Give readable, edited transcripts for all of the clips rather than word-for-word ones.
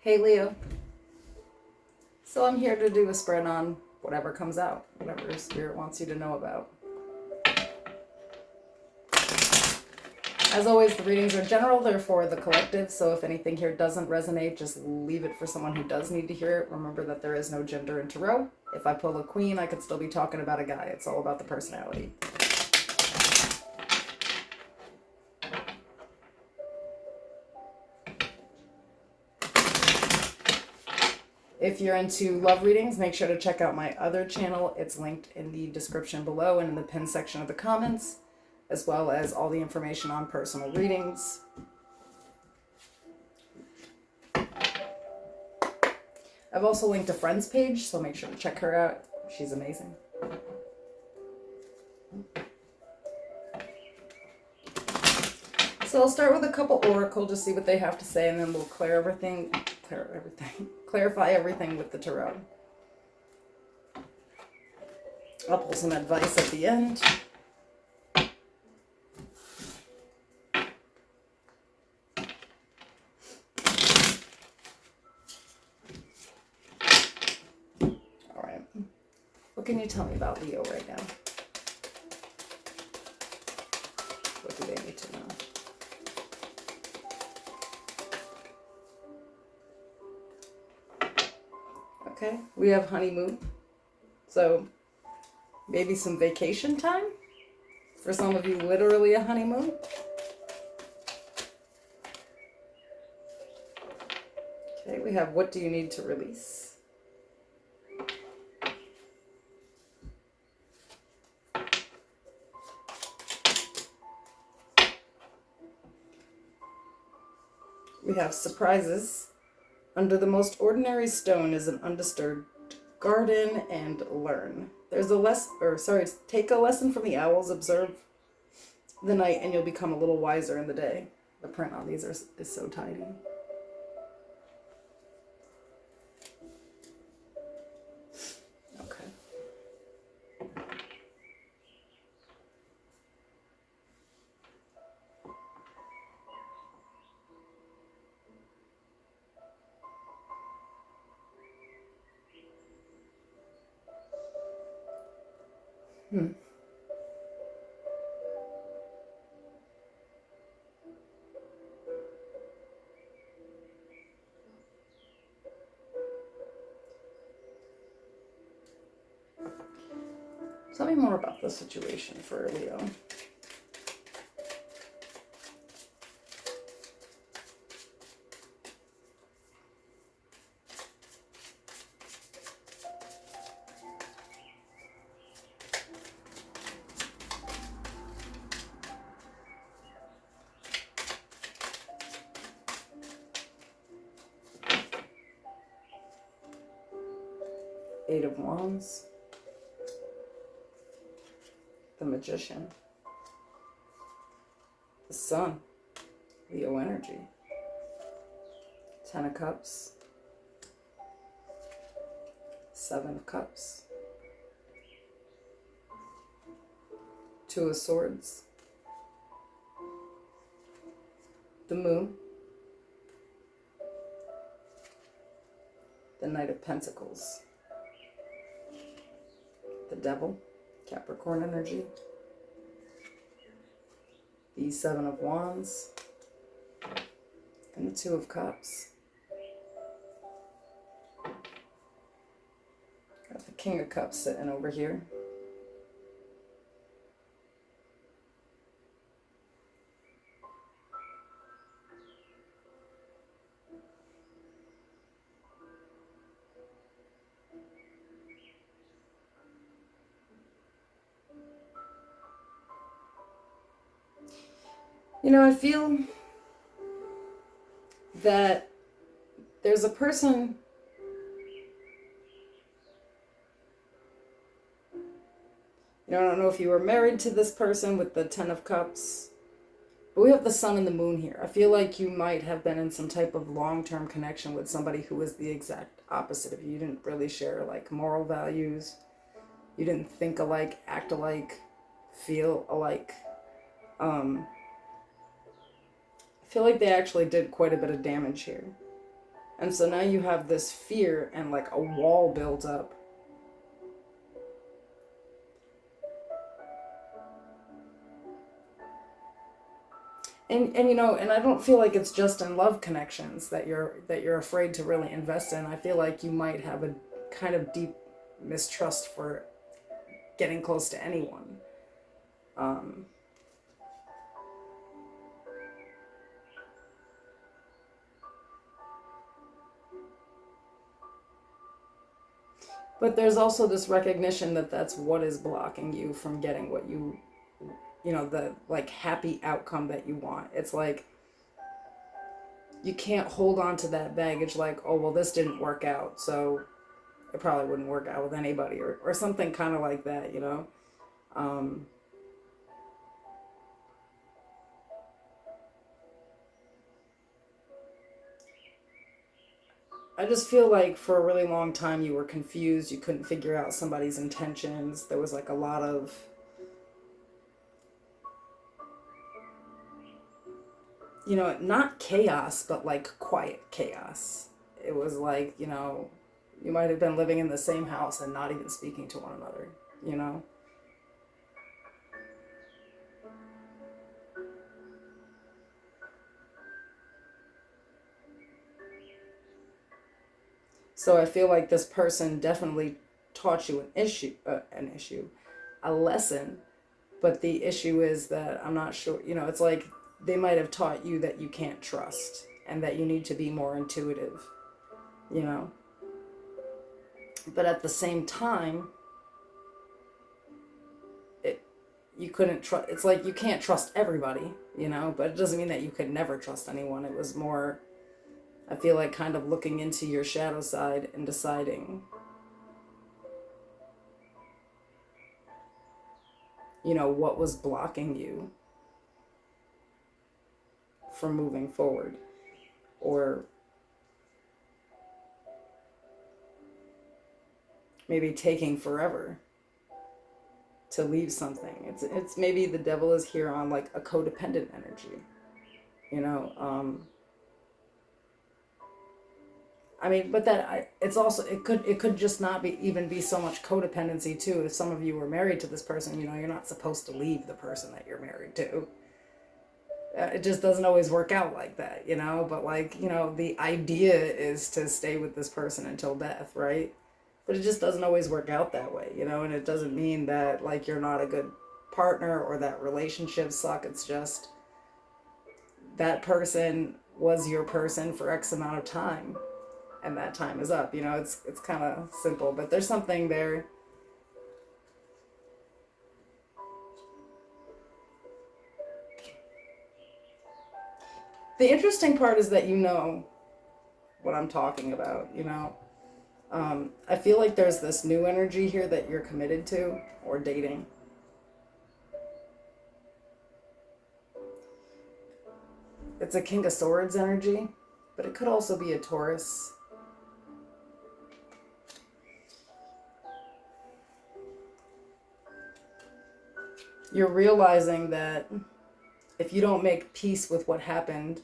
Hey Leo, so I'm here to do a spread on whatever comes out, whatever Spirit wants you to know about. As always, the readings are general, they're for the collective, so if anything here doesn't resonate, just leave it for someone who does need to hear it. Remember that there is no gender in tarot. If I pull a queen, I could still be talking about a guy. It's all about the personality. If you're into love readings, make sure to check out my other channel. It's linked in the description below and in the pinned section of the comments, as well as all the information on personal readings. I've also linked a friend's page, so make sure to check her out. She's amazing. So I'll start with a couple oracle, just see what they have to say, and then we'll clarify everything with the tarot. I'll pull some advice at the end. All right. What can you tell me about Leo right now? What do they need to know? Okay, we have honeymoon. So maybe some vacation time? For some of you, literally a honeymoon. Okay, we have what do you need to release? We have surprises. Under the most ordinary stone is an undisturbed garden and learn. Take a lesson from the owls, observe the night, and you'll become a little wiser in the day. The print on these is so tiny. Okay. Tell me more about the situation for Leo. Eight of Wands. The Magician. The Sun. Leo energy. Ten of Cups. Seven of Cups. Two of Swords. The Moon. The Knight of Pentacles. The Devil. Capricorn energy. The Seven of Wands. And the Two of Cups. Got the King of Cups sitting over here. You know, I feel that there's a person I don't know if you were married to this person with the Ten of Cups, but we have the Sun and the Moon here. I feel like you might have been in some type of long-term connection with somebody who was the exact opposite of you. You didn't really share like moral values. You didn't think alike, act alike, feel alike. I feel like they actually did quite a bit of damage here. And so now you have this fear and like a wall built up. And you know, and I don't feel like it's just in love connections that you're afraid to really invest in. I feel like you might have a kind of deep mistrust for getting close to anyone. Um, but there's also this recognition that that's what is blocking you from getting what you know, the like happy outcome that you want. It's like you can't hold on to that baggage like, oh, well, this didn't work out, so it probably wouldn't work out with anybody, or something kind of like that, you know? Um, I just feel like for a really long time you were confused. You couldn't figure out somebody's intentions. There was like a lot of, you know, not chaos, but like quiet chaos. It was like, you know, you might have been living in the same house and not even speaking to one another, you know? So I feel like this person definitely taught you a lesson, but the issue is that I'm not sure, you know, it's like they might have taught you that you can't trust and that you need to be more intuitive, you know? But at the same time, it you couldn't trust. It's like you can't trust everybody, you know, but it doesn't mean that you could never trust anyone. It was more, I feel like, kind of looking into your shadow side and deciding, you know, what was blocking you from moving forward, or maybe taking forever to leave something. It's maybe the devil is here on like a codependent energy, you know. I mean, but it's also, it could just not be even be so much codependency too. If some of you were married to this person, you know, you're not supposed to leave the person that you're married to. It just doesn't always work out like that, you know. But like, you know, the idea is to stay with this person until death, right? But it just doesn't always work out that way, you know. And it doesn't mean that like you're not a good partner or that relationships suck. It's just that person was your person for X amount of time, and that time is up. You know, it's kind of simple, but there's something there. The interesting part is that you know what I'm talking about, you know. I feel like there's this new energy here that you're committed to or dating. It's a King of Swords energy, but it could also be a Taurus. You're realizing that if you don't make peace with what happened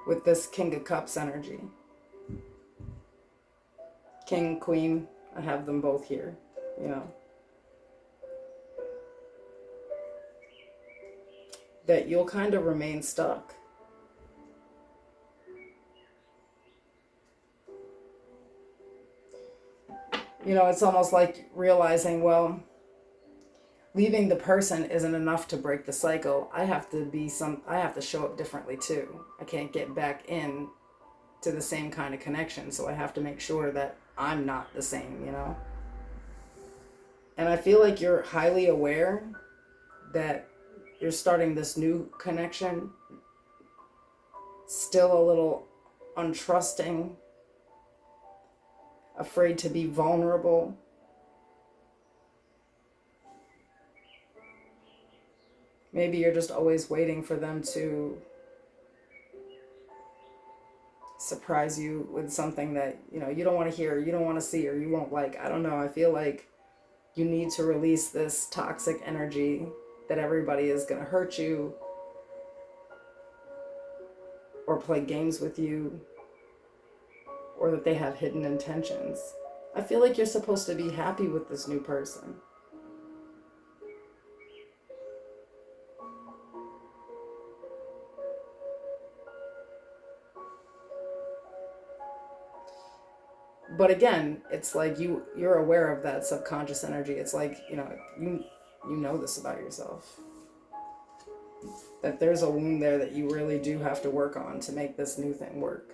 with this King of Cups energy, King, Queen, I have them both here, you know, that you'll kind of remain stuck. You know, it's almost like realizing, well, leaving the person isn't enough to break the cycle. I have to show up differently too. I can't get back in to the same kind of connection, so I have to make sure that I'm not the same, you know? And I feel like you're highly aware that you're starting this new connection still a little untrusting, afraid to be vulnerable. Maybe you're just always waiting for them to surprise you with something that, you know, you don't want to hear, you don't want to see, or you won't like. I don't know. I feel like you need to release this toxic energy that everybody is going to hurt you or play games with you. or that they have hidden intentions. I feel like you're supposed to be happy with this new person. But again, it's like you're aware of that subconscious energy. It's like, you know this about yourself. That there's a wound there that you really do have to work on to make this new thing work.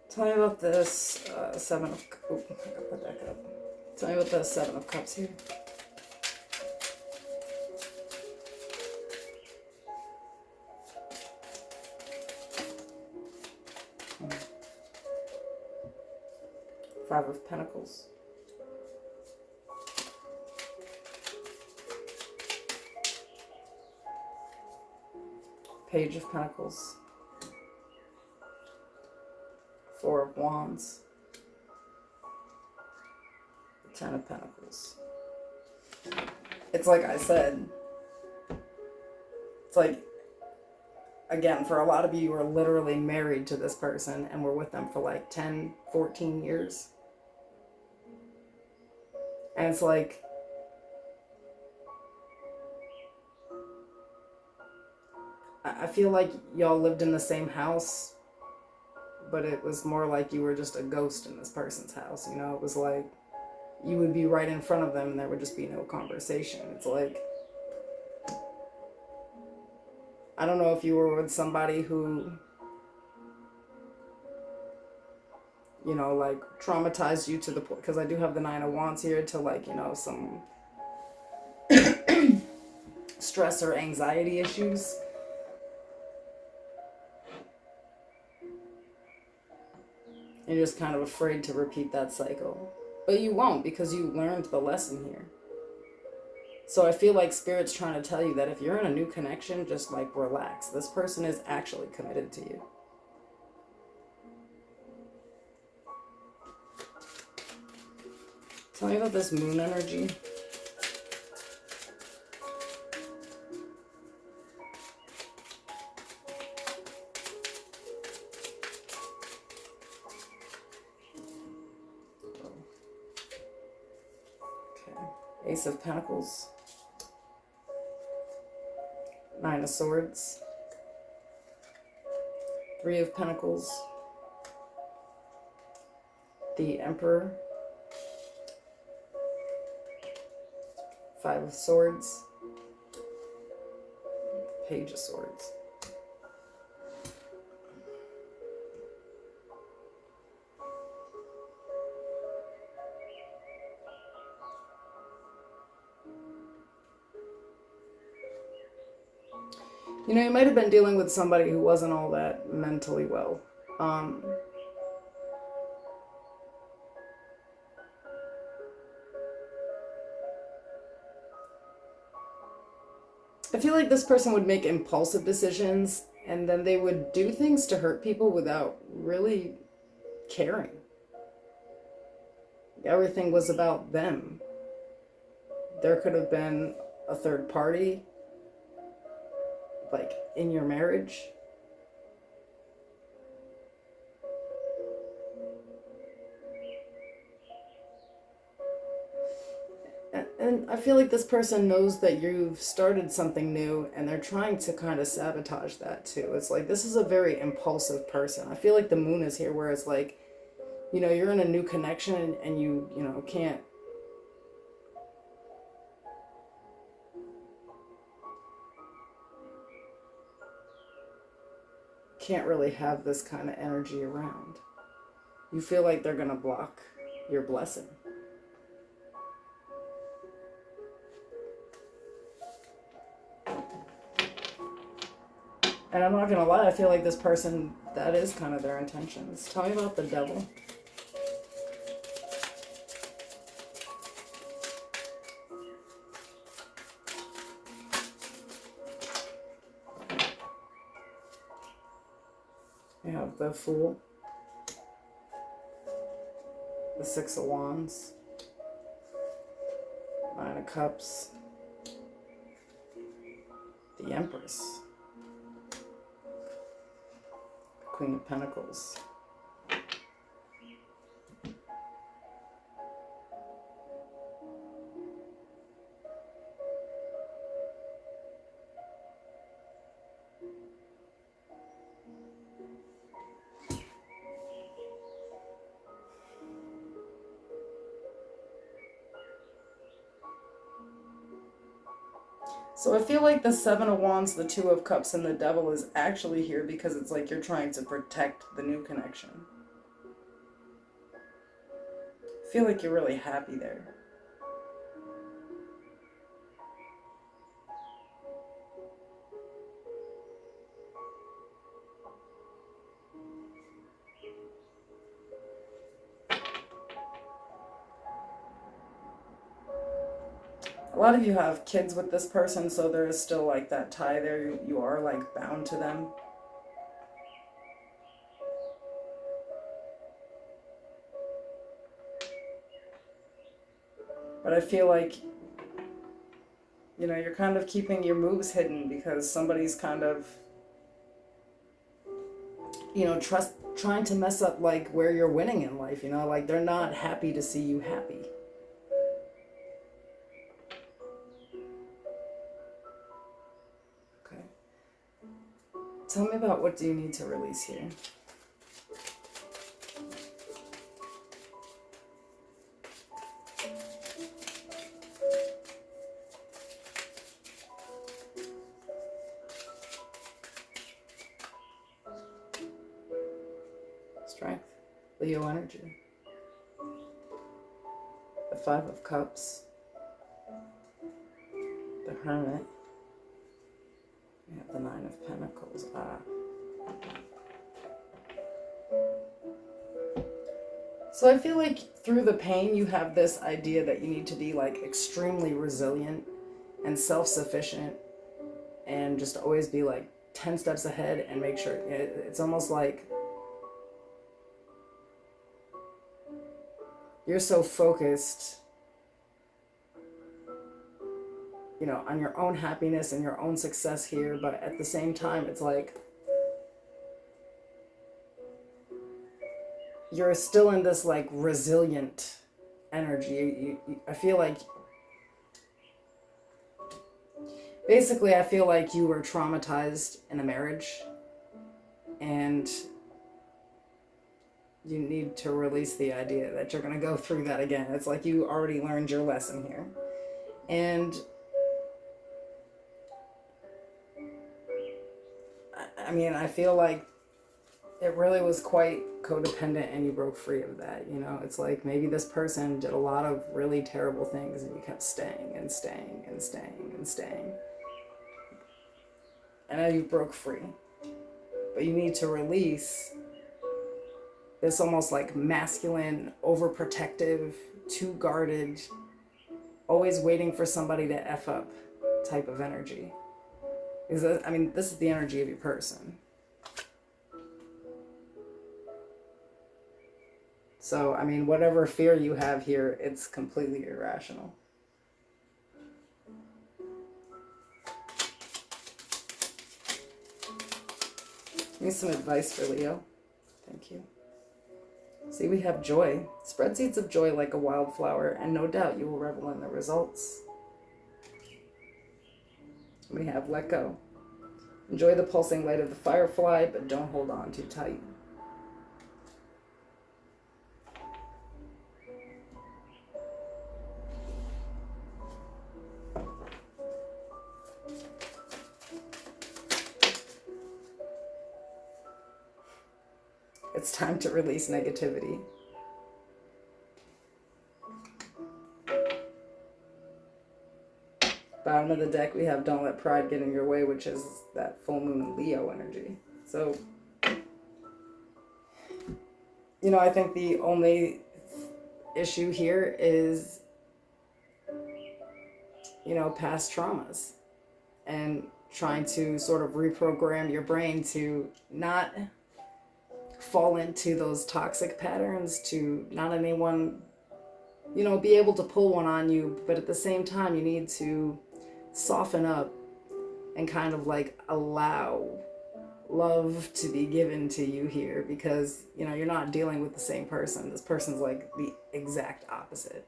Tell me about this Seven of... Oh, I gotta put that up. Tell me about the Seven of Cups here. Five of Pentacles. Page of Pentacles. Four of Wands. Ten of Pentacles. It's like I said. It's like, again, for a lot of you, you are literally married to this person and were with them for like 10, 14 years. And it's like, I feel like y'all lived in the same house, but it was more like you were just a ghost in this person's house. You know, it was like you would be right in front of them and there would just be no conversation. It's like, I don't know if you were with somebody who, you know, like traumatized you to the point, because I do have the Nine of Wands here, to like, you know, some stress or anxiety issues. You're just kind of afraid to repeat that cycle. But you won't, because you learned the lesson here. So I feel like Spirit's trying to tell you that if you're in a new connection, just like relax. This person is actually committed to you. Tell me about this moon energy. Okay. Ace of Pentacles. Nine of Swords. Three of Pentacles. The Emperor. Five of Swords. Page of Swords. You know, you might have been dealing with somebody who wasn't all that mentally well. I feel like this person would make impulsive decisions, and then they would do things to hurt people without really caring. Everything was about them. There could have been a third party, like in your marriage. And I feel like this person knows that you've started something new, and they're trying to kind of sabotage that too. It's like, this is a very impulsive person. I feel like the moon is here where it's like, you know, you're in a new connection and you know, can't really have this kind of energy around. You feel like they're going to block your blessing. And I'm not going to lie, I feel like this person, that is kind of their intentions. Tell me about the Devil. You have the Fool. The Six of Wands. Nine of Cups. The Empress. Queen of Pentacles. So I feel like the Seven of Wands, the Two of Cups, and the Devil is actually here because it's like you're trying to protect the new connection. I feel like you're really happy there. A lot of you have kids with this person, so there is still like that tie there. You are like bound to them. But I feel like, you know, you're kind of keeping your moves hidden because somebody's kind of, you know, trying to mess up like where you're winning in life, you know, like they're not happy to see you happy. Okay. Tell me about what do you need to release here? Strength, Leo energy, the Five of Cups, the Hermit, we have the Nine of Pentacles. So I feel like through the pain you have this idea that you need to be like extremely resilient and self-sufficient and just always be like 10 steps ahead and make sure it's almost like you're so focused, you know, on your own happiness and your own success here, but at the same time, it's like you're still in this like resilient energy. I feel like, basically, I feel like you were traumatized in a marriage and you need to release the idea that you're going to go through that again. It's like you already learned your lesson here. And I mean, I feel like it really was quite codependent and you broke free of that. You know, it's like maybe this person did a lot of really terrible things and you kept staying and staying and staying and staying. And now you broke free. But you need to release this almost like masculine, overprotective, too guarded, always waiting for somebody to F up type of energy. Because, I mean, this is the energy of your person. So, I mean, whatever fear you have here, it's completely irrational. Give me some advice for Leo. Thank you. See, we have joy. Spread seeds of joy like a wildflower, and no doubt you will revel in the results. We have let go. Enjoy the pulsing light of the firefly, but don't hold on too tight. It's time to release negativity. Bottom of the deck, we have don't let pride get in your way, which is that full moon Leo energy. So, you know, I think the only issue here is, you know, past traumas and trying to sort of reprogram your brain to not fall into those toxic patterns, to not anyone, be able to pull one on you, but at the same time, you need to soften up and kind of like allow love to be given to you here, because you're not dealing with the same person. This person's like the exact opposite.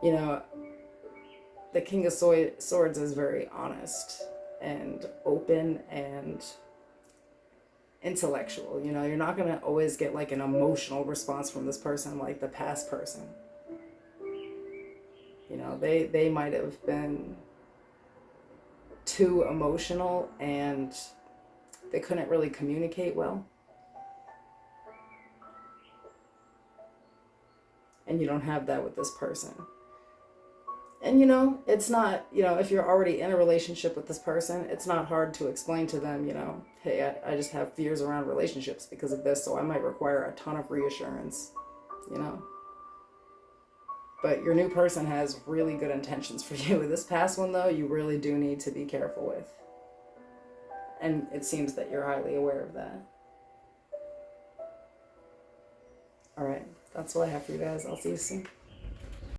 The King of Swords is very honest and open and intellectual. You're not going to always get like an emotional response from this person like the past person. They might have been too emotional and they couldn't really communicate well. And you don't have that with this person. And it's not, if you're already in a relationship with this person, it's not hard to explain to them, hey, I just have fears around relationships because of this, so I might require a ton of reassurance, But your new person has really good intentions for you. This past one, though, you really do need to be careful with. And it seems that you're highly aware of that. All right, that's all I have for you guys. I'll see you soon.